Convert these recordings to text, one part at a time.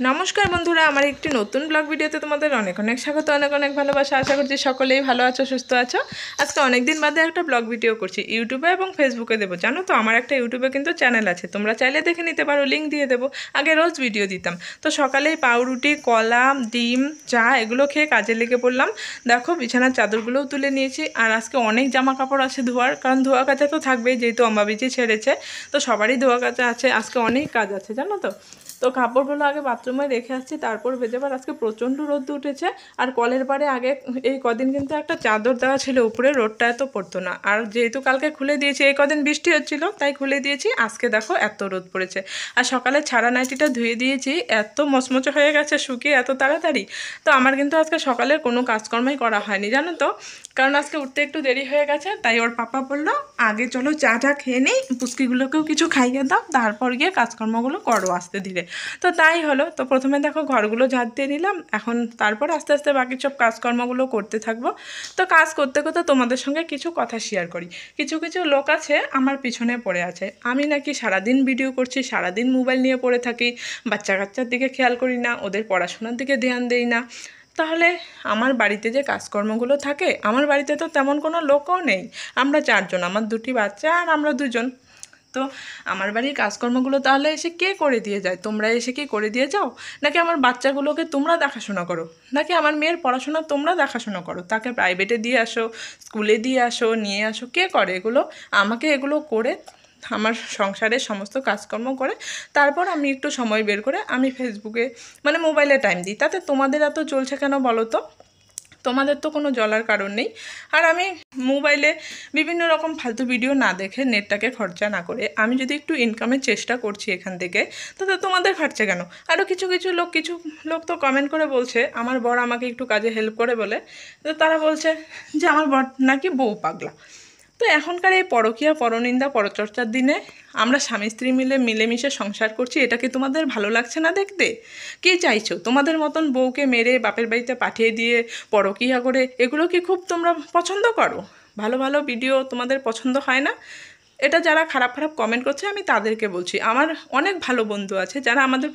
নমস্কার বন্ধুরা, আমার একটি নতুন ব্লগ ভিডিওতে তোমাদের অনেক অনেক স্বাগত, অনেক অনেক ভালোবাসা। আশা করছি সকলেই ভালো আছো, সুস্থ আছো। আজকে অনেক দিন বাদে একটা ব্লগ ভিডিও করছি, ইউটিউবে এবং ফেসবুকে দেবো। জানো তো, আমার একটা ইউটিউবে কিন্তু চ্যানেল আছে, তোমরা চাইলে দেখে নিতে পারো, লিঙ্ক দিয়ে দেবো। আগে রোজ ভিডিও দিতাম। তো সকালেই পাউরুটি, কলা, ডিম, চা এগুলো খেয়ে কাজে লেগে পড়লাম। দেখো, বিছানার চাদরগুলোও তুলে নিয়েছি। আর আজকে অনেক জামা কাপড় আছে ধোয়ার, কারণ ধোয়া কাচা তো থাকবেই, যেহেতু অমাবস্যা ছেড়েছে। তো সবারই ধোয়া কাচা আছে, আজকে অনেক কাজ আছে জানো তো। তো কাপড়গুলো আগে বাথরুমে রেখে আসছি, তারপর ভেজাবার। আজকে প্রচণ্ড রোদ উঠেছে। আর কলের পাড়ে আগে এই কদিন কিন্তু একটা চাদর দেওয়া ছিল উপরে, রোদটা এত পড়তো না। আর যেহেতু কালকে খুলে দিয়েছি, এই কদিন বৃষ্টি হচ্ছিল তাই খুলে দিয়েছি। আজকে দেখো এত রোদ পড়েছে। আর সকালে ছাড়া নাইটিটা ধুয়ে দিয়েছি, এত মচমচে হয়ে গেছে শুকিয়ে এত তাড়াতাড়ি। তো আমার কিন্তু আজকে সকালের কোনো কাজকর্মই করা হয়নি জানো তো, কারণ আজকে উঠতে একটু দেরি হয়ে গেছে। তাই ওর পাপা বললো, আগে চলো চা খেয়ে নিই, পুচকিগুলোকেও কিছু খাইয়ে দাও, তারপর গিয়ে কাজকর্মগুলো করো আস্তে ধীরে। তো তাই হলো। তো প্রথমে দেখো ঘরগুলো ঝাড় দিয়ে নিলাম, এখন তারপর আস্তে আস্তে বাকি সব কাজকর্মগুলো করতে থাকবো। তো কাজ করতে করতে তোমাদের সঙ্গে কিছু কথা শেয়ার করি। কিছু কিছু লোক আছে আমার পিছনে পড়ে আছে, আমি নাকি সারাদিন ভিডিও করছি, সারাদিন মোবাইল নিয়ে পড়ে থাকি, বাচ্চা কাচ্চার দিকে খেয়াল করি না, ওদের পড়াশোনার দিকে ধ্যান দেই না। তাহলে আমার বাড়িতে যে কাজকর্মগুলো থাকে, আমার বাড়িতে তো তেমন কোনো লোকও নেই। আমরা চারজন, আমার দুটি বাচ্চা আর আমরা দুজন। তো আমার বাড়ির কাজকর্মগুলো তাহলে এসে কে করে দিয়ে যায়? তোমরা এসে কি করে দিয়ে যাও? নাকি আমার বাচ্চাগুলোকে তোমরা দেখাশোনা করো? নাকি আমার মেয়ের পড়াশোনা তোমরা দেখাশোনা করো? তাকে প্রাইভেটে দিয়ে আসো, স্কুলে দিয়ে আসো, নিয়ে আসো, কে করে এগুলো? আমাকে এগুলো করে, আমার সংসারের সমস্ত কাজকর্ম করে তারপর আমি একটু সময় বের করে আমি ফেসবুকে মানে মোবাইলে টাইম দিই। তাতে তোমাদের এত চলছে কেন বলো তো? তোমাদের তো কোনো জ্বলার কারণ নেই। আর আমি মোবাইলে বিভিন্ন রকম ফালতু ভিডিও না দেখে, নেটটাকে খরচা না করে আমি যদি একটু ইনকামের চেষ্টা করছি এখান থেকে, তাতে তোমাদের খাটছে কেন? আরও কিছু লোক তো কমেন্ট করে বলছে আমার বর আমাকে একটু কাজে হেল্প করে বলে। তো তারা বলছে যে আমার বর নাকি বউ পাগলা। তো এখনকার এই পরকীয়া, পরনিন্দা, পরচর্চার দিনে আমরা স্বামী স্ত্রী মিলেমিশে সংসার করছি, এটা কি তোমাদের ভালো লাগছে না দেখতে? কী চাইছো? তোমাদের মতন বউকে মেরে বাপের বাড়িতে পাঠিয়ে দিয়ে পরকীয়া করে, এগুলো কি খুব তোমরা পছন্দ করো? ভালো ভালো ভিডিও তোমাদের পছন্দ হয় না? এটা যারা খারাপ খারাপ কমেন্ট করছে আমি তাদেরকে বলছি, আমার অনেক ভালো বন্ধু আছে যারা আমাদের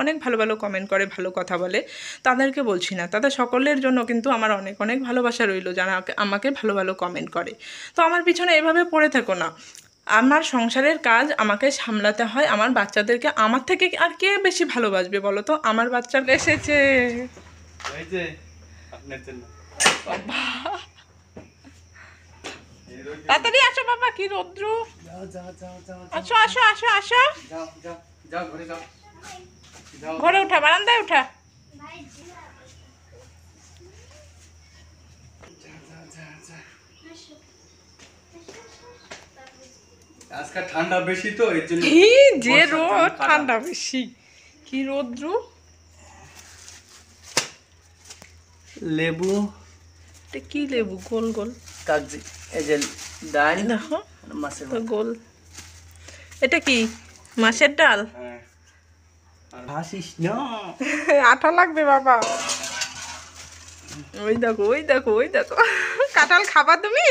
অনেক ভালো ভালো কমেন্ট করে, ভালো কথা বলে। তাদেরকে বলছি না, তাদের সকলের জন্য কিন্তু আমার অনেক অনেক ভালোবাসা রইল যারা আমাকে ভালো ভালো কমেন্ট করে। তো আমার পিছনে এভাবে পড়ে থেকো না। আমার সংসারের কাজ আমাকে সামলাতে হয়, আমার বাচ্চাদেরকে আমার থেকে আর কে বেশি ভালোবাসবে বলো তো? আমার বাচ্চারা এসেছে। তাড়াতাড়ি আসো বাবা, কি রৌদ্র! আসো আসো আসো আসো, ঘরে উঠা, বারান্দায় উঠা। আজকে ঠান্ডা বেশি তো এর জন্য কি যে রোদ, ঠান্ডা বেশি, কি রৌদ্র! লেবু, এটা কি লেবু? গোল গোল কাগজি, এই যে ডাল দেখো মাছের তো গোল। এটা কি মাছের ডাল? হ্যাঁ, আর হাসিস না, আঠা লাগবে বাবা। ওই দেখো ওই দেখো ওই দেখো, কাঁঠাল খাবা তুমি?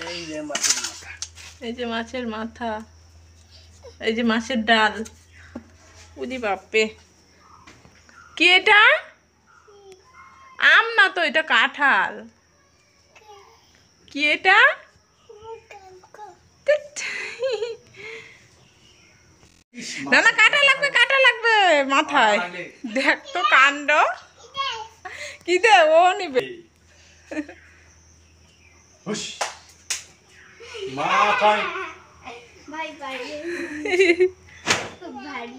এই যে মাছের মাথা, এই যে মাছের মাথা, এই যে মাছের ডাল। উদি বাপে, কি এটা? আম না তো, এটা কাঁঠাল। কি এটা? না না, কাঁটা লাগবে, কাঁটা লাগবে মাথায়। দেখ তো কাণ্ড, কি দে ও নিবে। মাথায় ভাই ভাই খুব ভারী।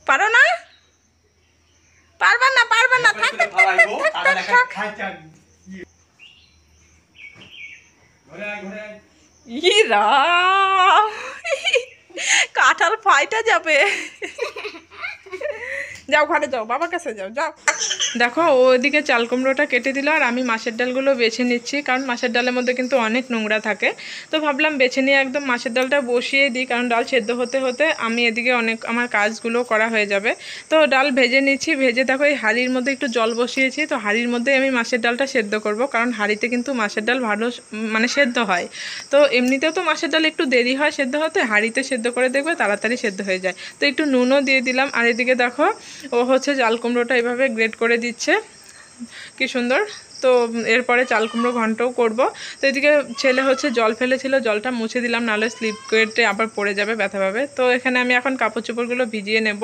পারো না? পারবা না, পারবা না, থাক থাক থাক থাক থাক। ইরা, কাঁঠাল ফাইটা যাবে। যাও ঘরে যাও, বাবার কাছে যাও, যাও। দেখো ওদিকে চাল কুমড়োটা কেটে দিল আর আমি মাছের ডালগুলো বেছে নিচ্ছি, কারণ মাছের ডালের মধ্যে কিন্তু অনেক নোংরা থাকে। তো ভাবলাম বেছে নিয়ে একদম মাছের ডালটা বসিয়ে দিই, কারণ ডাল সেদ্ধ হতে হতে আমি এদিকে অনেক আমার কাজগুলো করা হয়ে যাবে। তো ডাল ভেজে নিচ্ছি, ভেজে দেখো এই হাঁড়ির মধ্যে একটু জল বসিয়েছি। তো হাঁড়ির মধ্যে আমি মাছের ডালটা সেদ্ধ করব, কারণ হাঁড়িতে কিন্তু মাছের ডাল ভালো মানে সেদ্ধ হয়। তো এমনিতেও তো মাছের ডাল একটু দেরি হয় সেদ্ধ হতে, হাঁড়িতে সেদ্ধ করে দেখবে তাড়াতাড়ি সেদ্ধ হয়ে যায়। তো একটু নুনও দিয়ে দিলাম। আর এদিকে দেখো ও হচ্ছে চাল কুমড়োটা এভাবে গ্রেট করে দিচ্ছে, কি সুন্দর। তো এরপরে চাল কুমড়ো ঘন্টও করব। তো এদিকে ছেলে হচ্ছে জল ফেলেছিল, জলটা মুছে দিলাম, নাহলে স্লিপ কেটে আবার পড়ে যাবে, ব্যথা পাবে। তো এখানে আমি এখন কাপড় চোপড়গুলো ভিজিয়ে নেব।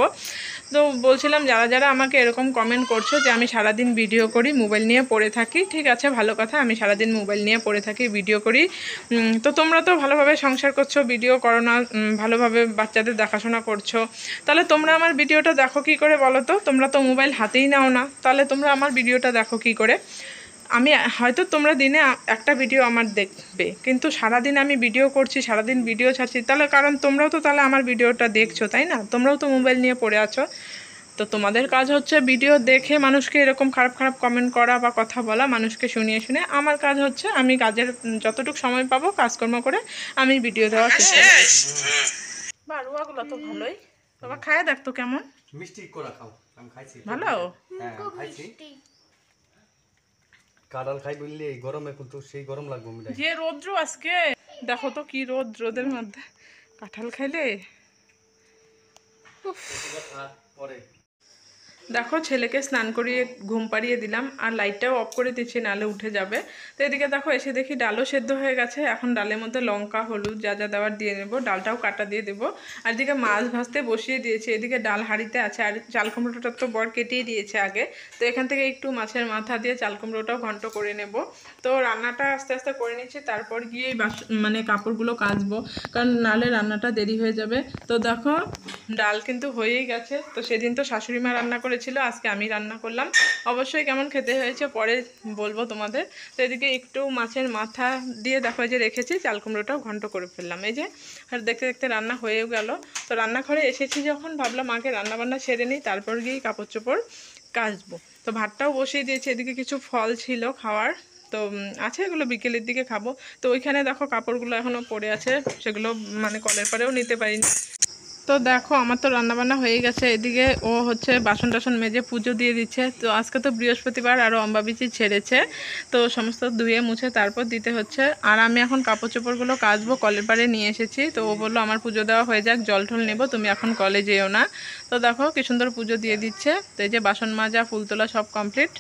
তো বলছিলাম যারা যারা আমাকে এরকম কমেন্ট করছো যে আমি সারাদিন ভিডিও করি, মোবাইল নিয়ে পড়ে থাকি, ঠিক আছে, ভালো কথা, আমি সারাদিন মোবাইল নিয়ে পড়ে থাকি, ভিডিও করি। তো তোমরা তো ভালোভাবে সংসার করছো, ভিডিও করো না, ভালোভাবে বাচ্চাদের দেখাশোনা করছো, তাহলে তোমরা আমার ভিডিওটা দেখো কি করে বলো তো? তোমরা তো মোবাইল হাতেই নাও না, তাহলে তোমরা আমার ভিডিওটা দেখো কি করে? আমি হয়তো তোমরা দিনে একটা ভিডিও আমার দেখবে, কিন্তু সারাদিন আমি ভিডিও করছি, সারাদিন ভিডিও ছাড়ছি, তাহলে কারণ তোমরাও তো তাহলে আমার ভিডিওটা দেখছো, তাই না? তোমরাও তো মোবাইল নিয়ে পড়ে আছো। তো তোমাদের কাজ হচ্ছে ভিডিও দেখে মানুষকে এরকম খারাপ খারাপ কমেন্ট করা বা কথা বলা, মানুষকে শুনিয়ে শুনে। আমার কাজ হচ্ছে আমি কাজের যতটুকু সময় পাবো কাজকর্ম করে আমি ভিডিও দেওয়ার চেষ্টা করি। বারুয়াগুলো তো ভালোই, বাবা খায় দেখতো কেমন মিষ্টি করা খাও, আমি খাইছি। ভালো। হ্যাঁ খাইছি। কাঁঠাল খাই বললে এই গরমে কিন্তু সেই গরম লাগবে মিঠাই। যে রৌদ্র আজকে, দেখো তো কি রোদ, রোদের মধ্যে কাঁঠাল খাইলে। উফ। পরে দেখো ছেলেকে স্নান করিয়ে ঘুম পাড়িয়ে দিলাম, আর লাইটটাও অফ করে দিচ্ছি, নালে উঠে যাবে। তো এদিকে দেখো এসে দেখি ডালও সেদ্ধ হয়ে গেছে। এখন ডালের মধ্যে লঙ্কা হলুদ যা যা দেওয়ার দিয়ে নেবো, ডালটাও কাটা দিয়ে দেবো। আর এদিকে মাছ ভাজতে বসিয়ে দিয়েছি, এদিকে ডাল হাঁড়িতে আছে। আর চাল কুমড়োটা তো বর কেটেই দিয়েছে আগে, তো এখান থেকে একটু মাছের মাথা দিয়ে চাল কুমড়োটাও ঘন্ট করে নেব। তো রান্নাটা আস্তে আস্তে করে নিচ্ছি, তারপর গিয়ে মানে কাপড়গুলো কাচবো, কারণ নালে রান্নাটা দেরি হয়ে যাবে। তো দেখো ডাল কিন্তু হয়েই গেছে। তো সেদিন তো শাশুড়ি মা রান্না করেছিল, আজকে আমি রান্না করলাম। অবশ্যই কেমন খেতে হয়েছে পরে বলবো তোমাদের। তো এদিকে একটু মাছের মাথা দিয়ে দেখো যে রেখেছি, চাল কুমড়োটাও ঘন্ট করে ফেললাম। এই যে আর দেখতে দেখতে রান্না হয়েও গেল। তো রান্নাঘরে এসেছি যখন ভাবলাম আগে রান্নাবান্না সেরে নিই, তারপর গিয়ে কাপড় চোপড় কাচবো। তো ভাতটাও বসিয়ে দিয়েছি, এদিকে কিছু ফল ছিল খাওয়ার, তো আছে, এগুলো বিকেলের দিকে খাবো। তো ওইখানে দেখো কাপড়গুলো এখনও পড়ে আছে, সেগুলো মানে কলের পরেও নিতে পারিনি। তো দেখো আমার তো রান্নাবান্না হয়ে গেছে। এদিকে ও হচ্ছে বাসন টাসন মেজে পুজো দিয়ে দিচ্ছে। তো আজকে তো বৃহস্পতিবার, আরও অম্বাবিচি ছেড়েছে, তো সমস্ত ধুয়ে মুছে তারপর দিতে হচ্ছে। আর আমি এখন কাপড় চোপড়গুলো কাচবো, কলের পাড়ে নিয়ে এসেছি। তো ও বললো আমার পুজো দেওয়া হয়ে যাক, জল ঠল নেবো, তুমি এখন কলে যেও না। তো দেখো কি সুন্দর পুজো দিয়ে দিচ্ছে। তো এই যে বাসন মাজা ফুল তোলা সব কমপ্লিট।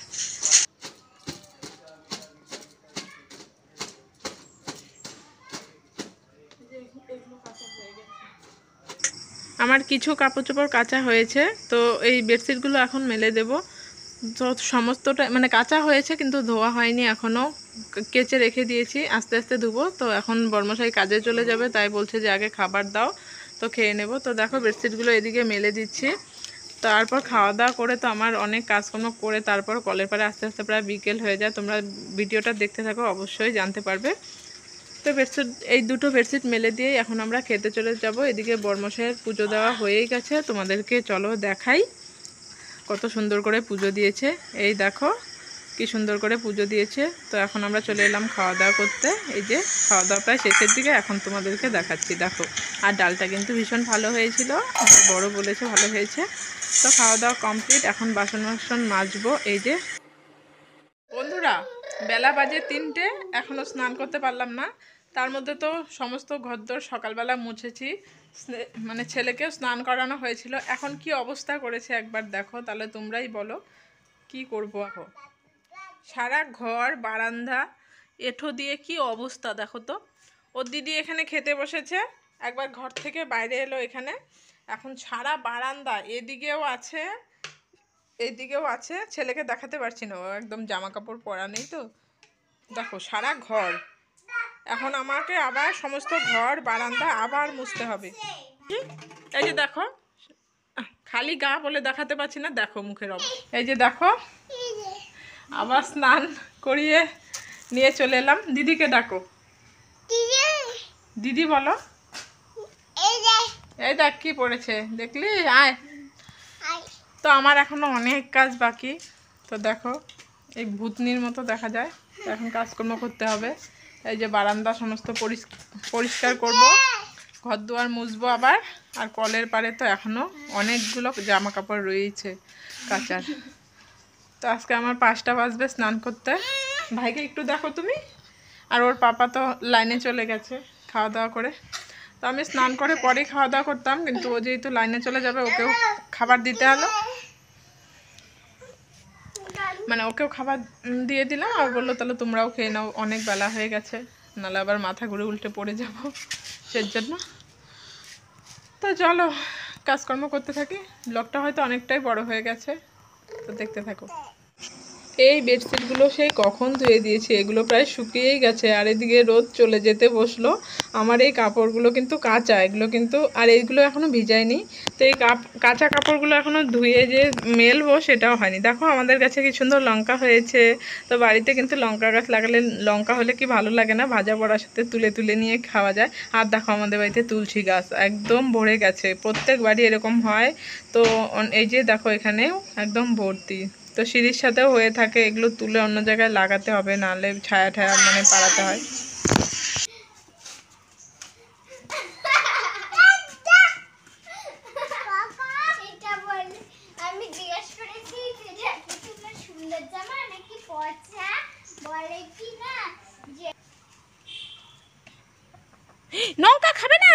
আমার কিছু কাপড় চোপড় কাচা হয়েছে, তো এই বেডশিটগুলো এখন মেলে দেব। তো সমস্তটা মানে কাচা হয়েছে কিন্তু ধোয়া হয়নি এখনও, কেচে রেখে দিয়েছি, আস্তে আস্তে ধুবো। তো এখন বর্মশাই কাজে চলে যাবে, তাই বলছে যে আগে খাবার দাও, তো খেয়ে নেব। তো দেখো বেডশিটগুলো এদিকে মেলে দিচ্ছি। তারপর খাওয়া দাওয়া করে তো আমার অনেক কাজকর্ম করে তারপর কলের পাড়ে আস্তে আস্তে প্রায় বিকেল হয়ে যায়। তোমরা ভিডিওটা দেখতে থাকো, অবশ্যই জানতে পারবে। তো বেডশিট, এই দুটো বেডশিট মেলে দিয়েই এখন আমরা খেতে চলে যাব। এদিকে বর্মশাইয়ের পুজো দেওয়া হয়েই গেছে, তোমাদেরকে চলো দেখাই কত সুন্দর করে পুজো দিয়েছে। এই দেখো কি সুন্দর করে পুজো দিয়েছে। তো এখন আমরা চলে এলাম খাওয়া দাওয়া করতে। এই যে খাওয়া দাওয়া প্রায় শেষের দিকে, এখন তোমাদেরকে দেখাচ্ছি দেখো। আর ডালটা কিন্তু ভীষণ ভালো হয়েছিল, বড় বলেছে ভালো হয়েছে। তো খাওয়া দাওয়া কমপ্লিট, এখন বাসন বাসন মাজবো। এই যে বন্ধুরা, বেলা বাজে 3টে, এখনও স্নান করতে পারলাম না। তার মধ্যে তো সমস্ত ঘরদোর সকালবেলা মুছেছি, মানে ছেলেকেও স্নান করানো হয়েছিল। এখন কি অবস্থা করেছে একবার দেখো, তাহলে তোমরাই বলো কি করবো। এখন সারা ঘর বারান্দা এঁঠো দিয়ে কি অবস্থা দেখো তো। ওর দিদি এখানে খেতে বসেছে, একবার ঘর থেকে বাইরে এলো এখানে, এখন সারা বারান্দা, এদিকেও আছে এইদিকেও আছে, ছেলেকে দেখাতে পারছি না, ও একদম জামা কাপড় পরা নেই। তো দেখো সারা ঘর, এখন আমাকে আবার সমস্ত ঘর বারান্দা আবার মুছতে হবে। এই যে দেখো, খালি গা বলে দেখাতে পারছি না, দেখো মুখের অবস্থা। এই যে দেখো আবার স্নান করিয়ে নিয়ে চলে এলাম। দিদিকে ডাকো, দিদি বলো। এই দেখ কি পড়েছে দেখলি, আয়। তো আমার এখনো অনেক কাজ বাকি, তো তো দেখো এই ভূতনির মতো দেখা যায়। তো এখন কাজকর্ম করতে হবে। এই যে বারান্দা সমস্ত পরিষ্কার করব, ঘর দুয়ার মুছবো আবার। আর কলের পাড়ে তো এখনও অনেকগুলো জামা কাপড় রয়েছে কাচার। তো আজকে আমার 5টা বাজবে স্নান করতে। ভাইকে একটু দেখো তুমি। আর ওর পাপা তো লাইনে চলে গেছে খাওয়া দাওয়া করে। তো আমি স্নান করে পরেই খাওয়া দাওয়া করতাম, কিন্তু ও যেহেতু লাইনে চলে যাবে ওকেও খাবার দিতে হলো। মানে ওকেও খাবার দিয়ে দিলাম আর বললো তাহলে তোমরাও খেয়ে নাও, অনেক বেলা হয়ে গেছে, নাহলে আবার মাথা ঘুরে উল্টে পড়ে যাব সেই জন্য। তো চলো কাজকর্ম করতে থাকি। ব্লগটা হয়তো অনেকটাই বড় হয়ে গেছে, তো দেখতে থাকো। এই বেডশিটগুলো সেই কখন ধুয়ে দিয়েছি, এগুলো প্রায় শুকিয়েই গেছে। আর এদিকে রোদ চলে যেতে বসলো। আমার এই কাপড়গুলো কিন্তু কাঁচা, এগুলো কিন্তু, আর এইগুলো এখনও ভিজায়নি। তো এই কাঁচা কাপড়গুলো এখনও ধুয়ে যে মেলবো সেটাও হয়নি। দেখো আমাদের কাছে কি সুন্দর লঙ্কা হয়েছে। তো বাড়িতে কিন্তু লঙ্কা গাছ লাগালে লঙ্কা হলে কি ভালো লাগে না, ভাজা পড়ার সাথে তুলে তুলে নিয়ে খাওয়া যায়। আর দেখো আমাদের বাড়িতে তুলসী গাছ একদম ভরে গেছে, প্রত্যেক বাড়ি এরকম হয়। তো এই যে দেখো এখানেও একদম ভর্তি। তো সিঁড়ির সাথেও হয়ে থাকে, এগুলো তুলে অন্য জায়গায় লাগাতে হবে, নাহলে ছায়া ঠায়া মানে পাড়াতে হয়। আমি জিজ্ঞেস করেছি যে তোমার সুন্দর জামা নাকি পচা, বলে কি না যে লঙ্কা খাবে না।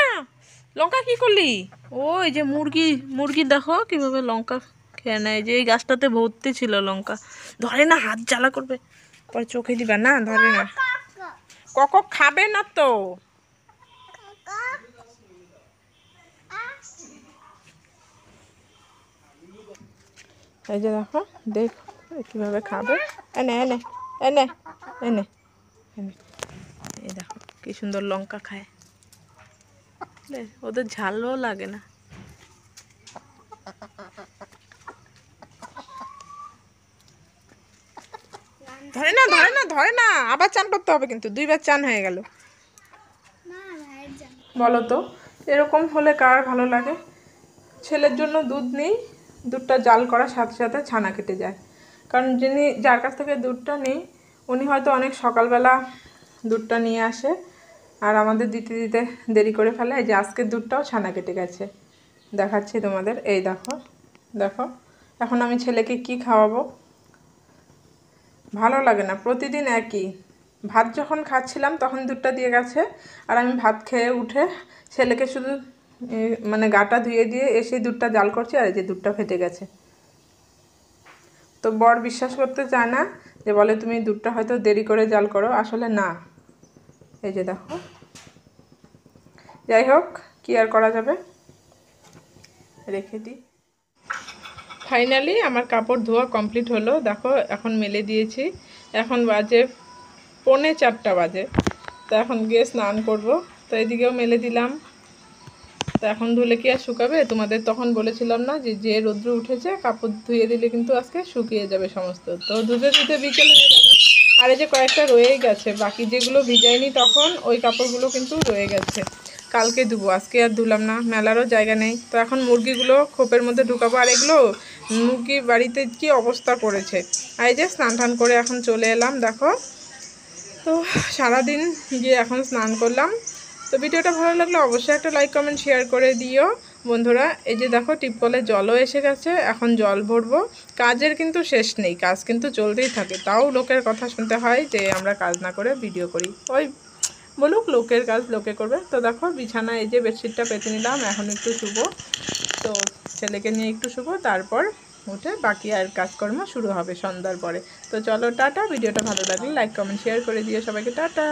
লঙ্কা কি করলি? ওই যে মুরগি দেখো কিভাবে লঙ্কা খেয়ে নেয়। যে এই গাছটাতে ভর্তি ছিল লঙ্কা। ধরে না, হাত জ্বালা করবে, পরে চোখে দিবা না, ধরে না। কক খাবে না তো। এই যে দেখো, দেখ কিভাবে খাবে। এনে এনে এনে এনে এনে, এই দেখো কি সুন্দর লঙ্কা খায়। ওদের ঝালও লাগে না। ধরে না ধরে না ধরে না, আবার চান করতে হবে কিন্তু, 2বার চান হয়ে গেল। না ভাইয়ের জামা বলো তো এরকম হলে কার ভালো লাগে? ছেলের জন্য দুধ নেই, দুধটা জাল করার সাথে সাথে ছানা কেটে যায়। কারণ যার কাছ থেকে দুধটা নেই উনি হয়তো অনেক সকালবেলা দুধটা নিয়ে আসে, আর আমাদের দিতে দিতে দেরি করে ফেলে। এই যে আজকের দুধটাও ছানা কেটে গেছে, দেখাচ্ছি তোমাদের। এই দেখো দেখো, এখন আমি ছেলেকে কি খাওয়াবো? ভালো লাগে না, প্রতিদিন একই। ভাত যখন খাচ্ছিলাম তখন দুধটা দিয়ে গেছে, আর আমি ভাত খেয়ে উঠে ছেলেকে শুধু মানে গাটা ধুয়ে দিয়ে এসে দুধটা জাল করছি, আর এই যে দুধটা ফেটে গেছে। তো বর বিশ্বাস করতে চায় না, যে বলে তুমি দুধটা হয়তো দেরি করে জাল করো, আসলে না। এই যে দেখো, যাই হোক কি আর করা যাবে, রেখে দিই। ফাইনালি আমার কাপড় ধোয়া কমপ্লিট হলো। দেখো এখন মেলে দিয়েছি, এখন বাজে 3:45 বাজে। তো এখন গিয়ে স্নান করব। তো এদিকেও মেলে দিলাম। তো এখন ধুলে কি আর শুকাবে? তোমাদের তখন বলেছিলাম না যে রৌদ্র উঠেছে কাপড় ধুয়ে দিলে কিন্তু আজকে শুকিয়ে যাবে সমস্ত। তো ধুতে ধুতে বিকেল হয়ে গেল। আর এই যে কয়েকটা রয়েই গেছে, বাকি যেগুলো ভিজাইনি তখন ওই কাপড়গুলো কিন্তু রয়ে গেছে, কালকে ধুবো, আজকে আর ধুলাম না, মেলারও জায়গা নেই। তো এখন মুরগিগুলো খোপের মধ্যে ঢুকাবো। আর এগুলো মুরগি বাড়িতে কি অবস্থা করেছে। আর এই যে স্নান টান করে এখন চলে এলাম দেখো। তো সারাদিন গিয়ে এখন স্নান করলাম। তো ভিডিওটা ভালো লাগলে অবশ্যই একটা লাইক কমেন্ট শেয়ার করে দিও বন্ধুরা। এই যে দেখো টিপকলে জলও এসে গেছে, এখন জল ভরবো। কাজের কিন্তু শেষ নেই, কাজ কিন্তু চলতেই থাকে। তাও লোকের কথা শুনতে হয় যে আমরা কাজ না করে ভিডিও করি। ওই বলুক লোকের কাজ লোকে করবে। তো দেখো বিছানা এই যে বেডশিটটা পেতে নিলাম, এখন একটু শুবো। তো ছেলেকে নিয়ে একটু শুবো, তারপর উঠে বাকি আর কাজকর্ম শুরু হবে সন্ধ্যার পরে। তো চলো টাটা। ভিডিওটা ভালো লাগলে লাইক কমেন্ট শেয়ার করে দিও সবাইকে, টাটা।